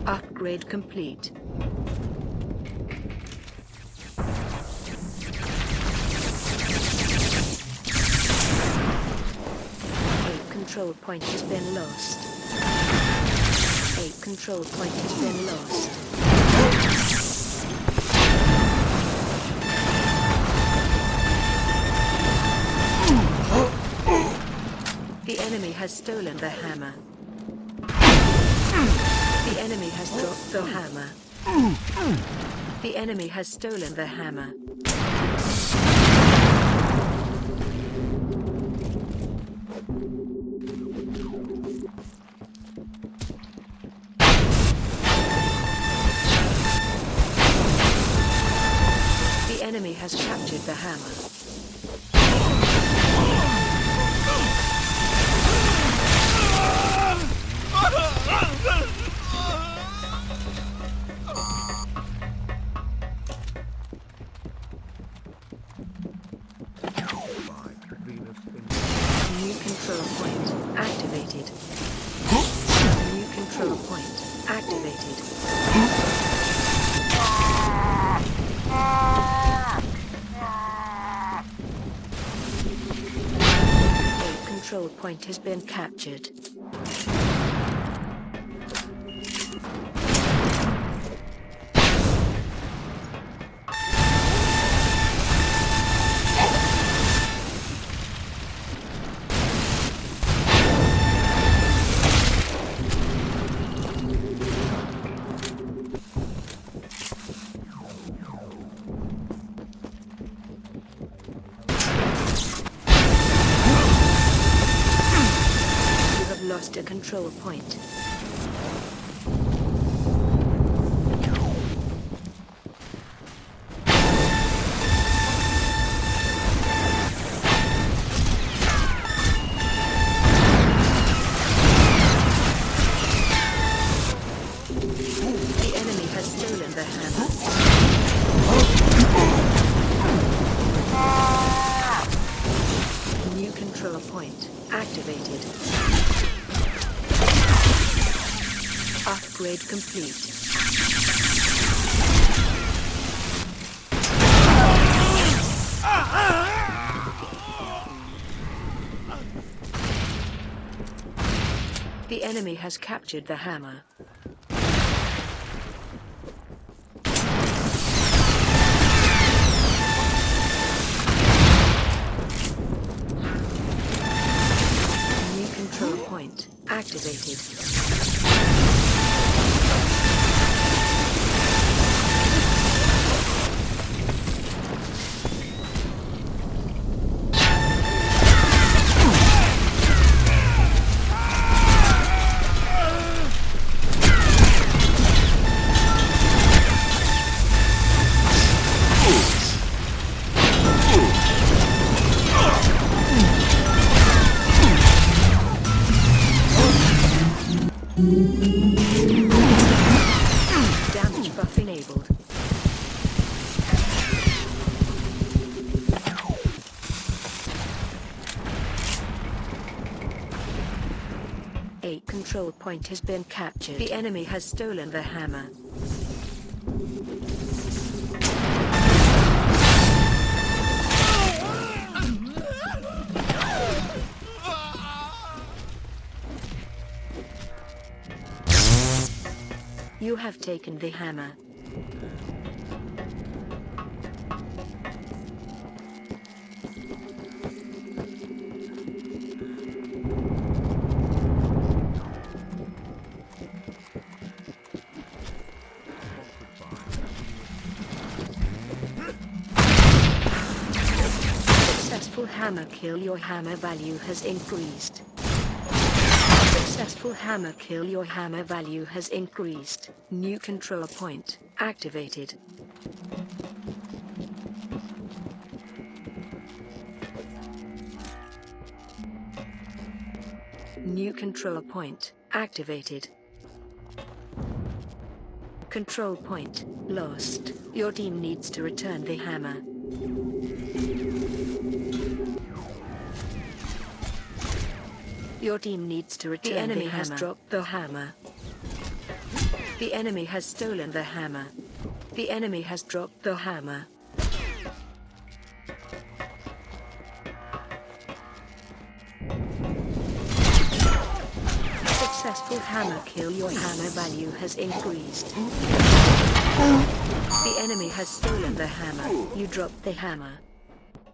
Upgrade complete. A control point has been lost. A control point has been lost. The enemy has stolen the hammer. The enemy has dropped the hammer. The enemy has stolen the hammer. The enemy has captured the hammer. New control point activated. New control point activated. A control point has been captured. Lost a control point. The enemy has stolen the hammer. New control point activated. Upgrade complete. The enemy has captured the hammer. New control point activated. Damage buff enabled. A control point has been captured. The enemy has stolen the hammer. You have taken the hammer. Successful hammer kill. Your hammer value has increased. Successful hammer kill. Your hammer value has increased. New control point activated. New control point activated. Control point lost. Your team needs to return the hammer. Your team needs to return the hammer. The enemy has dropped the hammer. The enemy has stolen the hammer. The enemy has dropped the hammer. Successful hammer kill. Your hammer value has increased. The enemy has stolen the hammer. You dropped the hammer.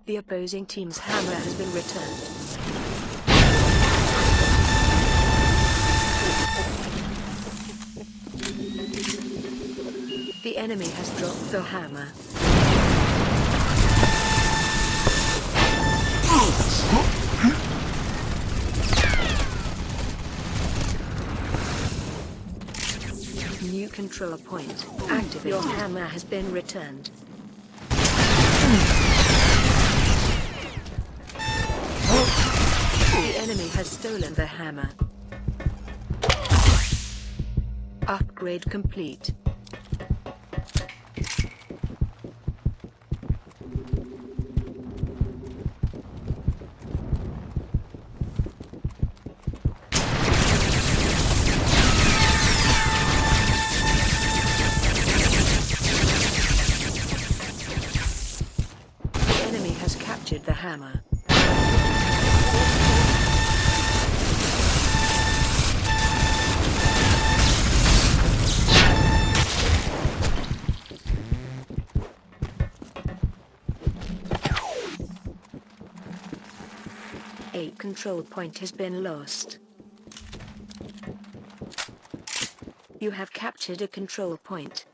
The opposing team's hammer has been returned. The enemy has dropped the hammer. New control point. Activate. Your hammer has been returned. The enemy has stolen the hammer. Upgrade complete. The hammer. A control point has been lost. You have captured a control point.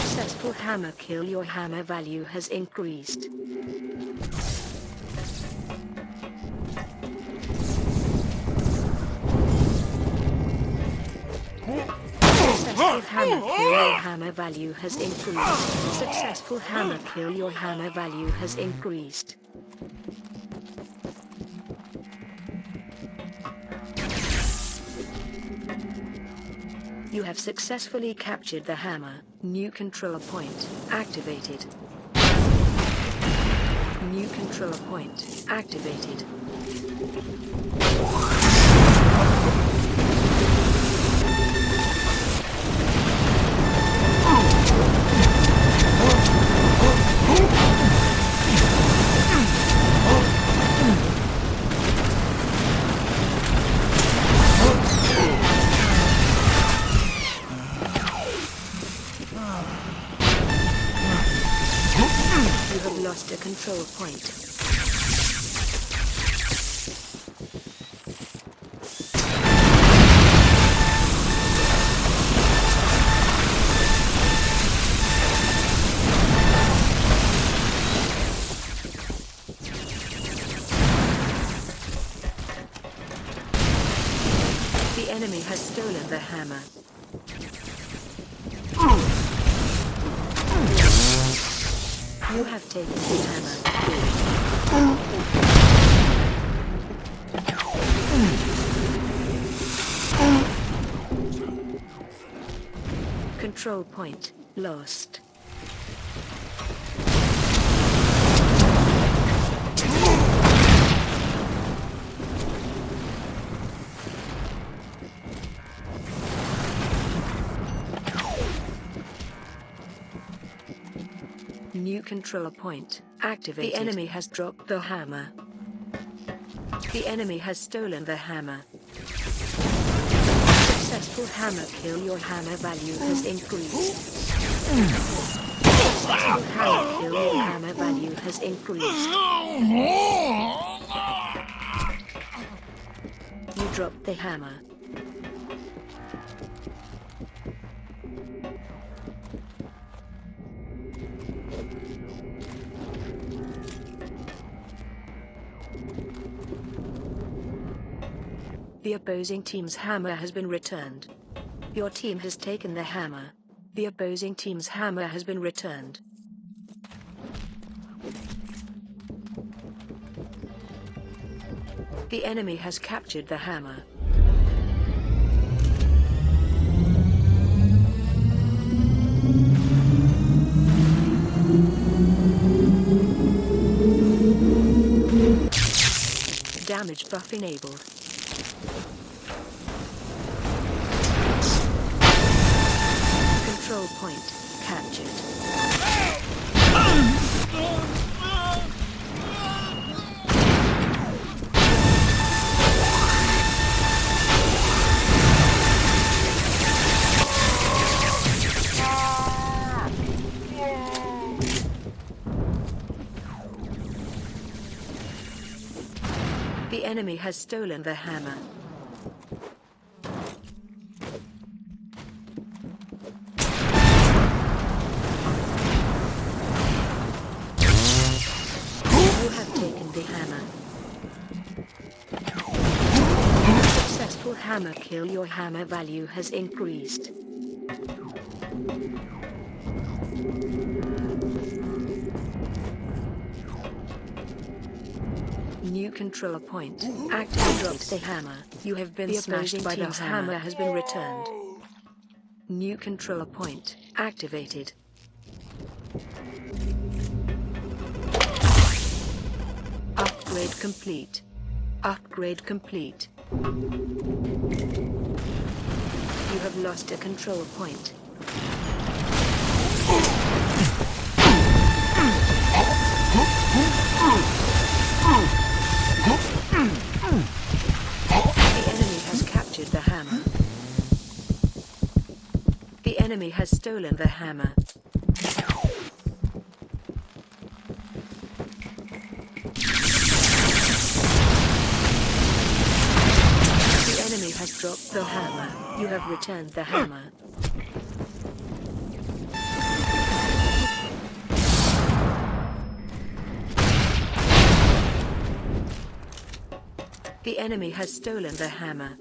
Successful hammer kill. Your hammer value has increased. Successful hammer kill. Your hammer value has increased. Successful hammer kill. Your hammer value has increased. You have successfully captured the hammer. New control point activated. New control point activated. You have lost a control point. The enemy has stolen the hammer. You have taken the hammer. Control point lost. New control point activated. The enemy has dropped the hammer. The enemy has stolen the hammer. Successful hammer kill. Your hammer value has increased. Successful hammer kill. Your hammer value has increased. You dropped the hammer. The opposing team's hammer has been returned. Your team has taken the hammer. The opposing team's hammer has been returned. The enemy has captured the hammer. Damage buff enabled. Control point captured. The enemy has stolen the hammer. You have taken the hammer. Successful hammer kill. Your hammer value has increased. New control point. Activate the hammer. You have been smashed by the hammer. Has been returned. New control point activated. Upgrade complete. Upgrade complete. You have lost a control point. The enemy has captured the hammer. The enemy has stolen the hammer. The enemy has dropped the hammer. You have returned the hammer. The enemy has stolen the hammer.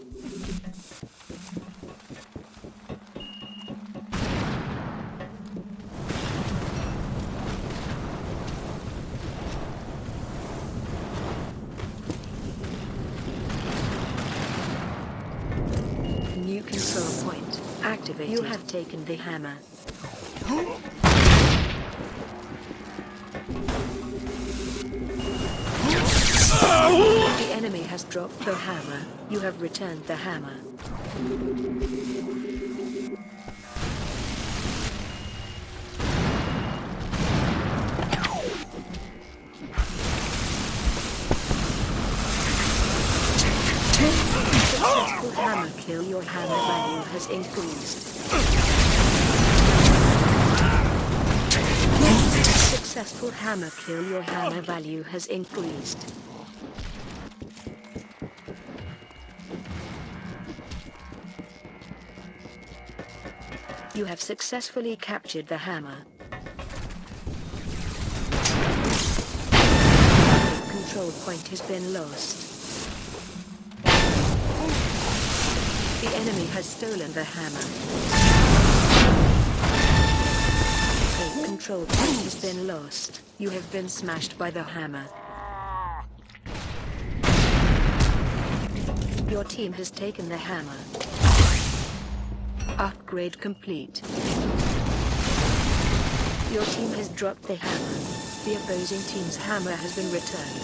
New control point activated. You have taken the hammer. The enemy has dropped the hammer. You have returned the hammer. Successful hammer kill. Your hammer value has increased. Successful hammer kill. Your hammer value has increased. You have successfully captured the hammer. Control point has been lost. The enemy has stolen the hammer. A control point has been lost. You have been smashed by the hammer. Your team has taken the hammer. Upgrade complete. Your team has dropped the hammer. The opposing team's hammer has been returned.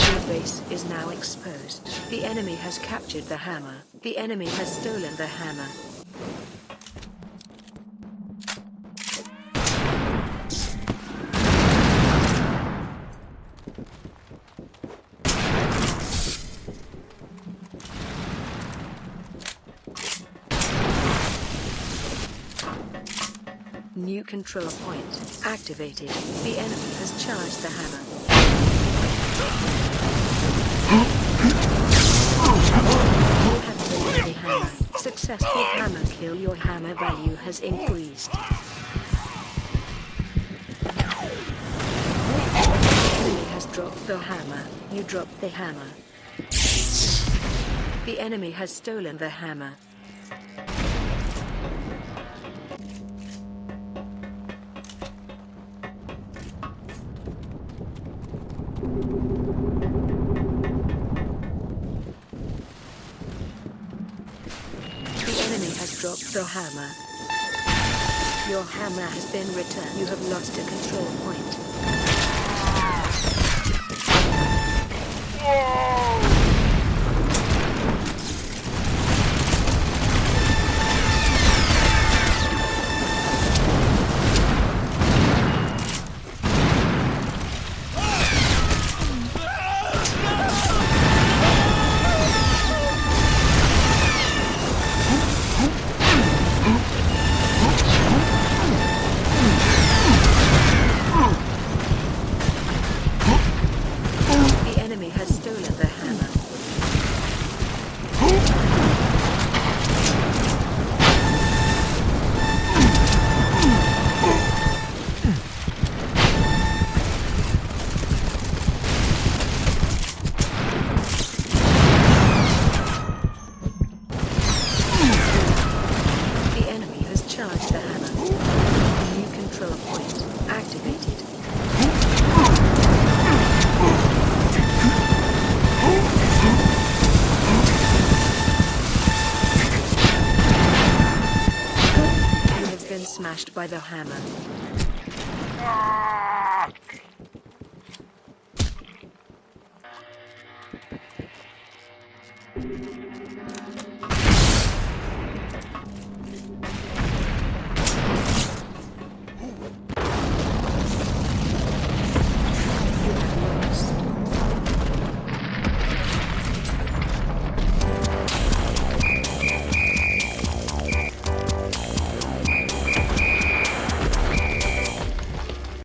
Your base is now exposed. The enemy has captured the hammer. The enemy has stolen the hammer. New control point activated. The enemy has charged the hammer. You have taken the hammer. Successful hammer kill. Your hammer value has increased. The enemy has dropped the hammer. You dropped the hammer. The enemy has stolen the hammer. Drop the hammer. Your hammer has been returned. You have lost a control point. The enemy has stolen the hammer. The enemy has charged the hammer. New control point activated. You have been smashed by the hammer.